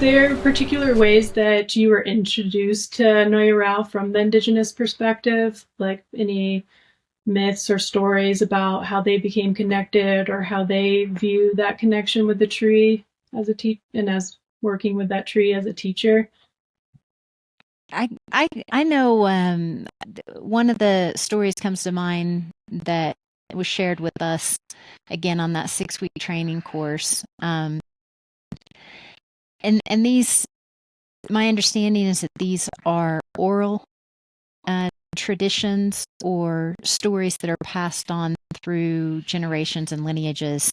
there particular ways that you were introduced to Noya Rao from the indigenous perspective? Like any myths or stories about how they became connected or how they view that connection with the tree as a and as working with that tree as a teacher? I know one of the stories comes to mind that was shared with us again on that 6-week training course. And these, my understanding is that these are oral traditions or stories that are passed on through generations and lineages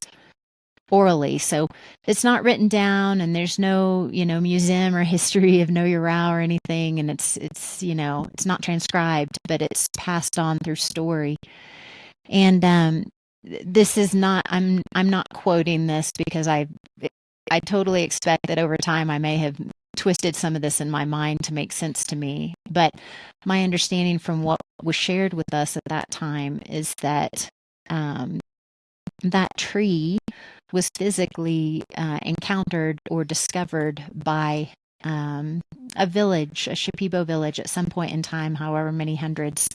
orally. So it's not written down, and there's no, museum or history of Noya Rao or anything, and it's not transcribed, but it's passed on through story. And this is not, I'm not quoting this because I totally expect that over time I may have twisted some of this in my mind to make sense to me. But my understanding from what was shared with us at that time is that that tree was physically encountered or discovered by a village, a Shipibo village at some point in time, however many hundreds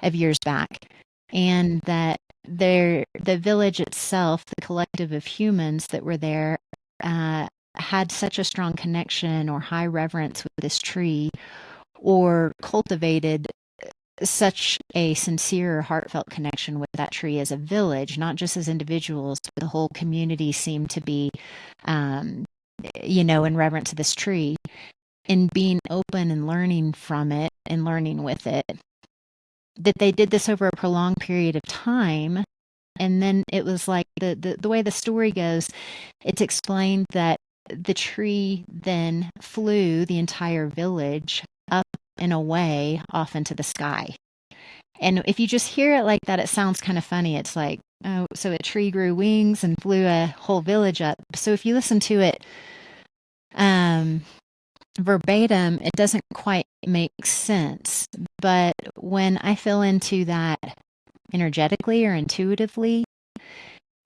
of years back. And that the village itself, the collective of humans that were there, had such a strong connection or high reverence with this tree, or cultivated such a sincere, heartfelt connection with that tree as a village, not just as individuals, but the whole community seemed to be, in reverence to this tree, and being open and learning from it and learning with it, that they did this over a prolonged period of time. And then it was like the way the story goes, it's explained that the tree then flew the entire village up and away off into the sky. And if you just hear it like that, it sounds kind of funny. It's like, oh, so a tree grew wings and flew a whole village up. So if you listen to it verbatim, it doesn't quite make sense. But when I feel into that energetically or intuitively,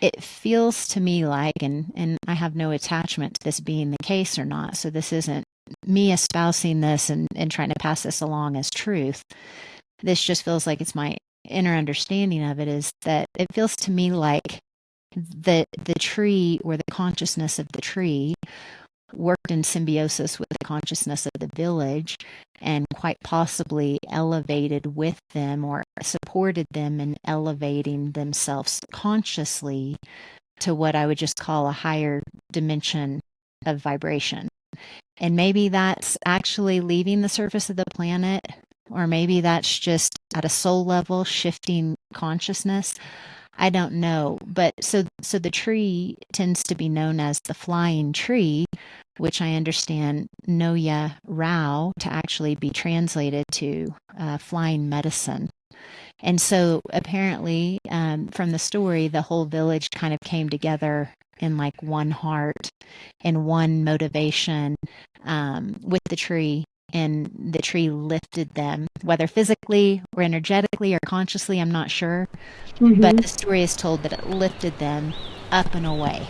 it feels to me like, and I have no attachment to this being the case or not, so this isn't me espousing this and trying to pass this along as truth. This just feels like it's my inner understanding of it, is that it feels to me like the tree, or the consciousness of the tree, worked in symbiosis with the consciousness of the village, and quite possibly elevated with them or supported them in elevating themselves consciously to what I would just call a higher dimension of vibration. And maybe that's actually leaving the surface of the planet, or maybe that's just at a soul level shifting consciousness. I don't know. But so the tree tends to be known as the flying tree, which I understand Noya Rao to actually be translated to flying medicine. And so apparently, from the story, the whole village kind of came together in like one heart and one motivation with the tree. And the tree lifted them, whether physically or energetically or consciously, I'm not sure. But Mm-hmm. the story is told that it lifted them up and away.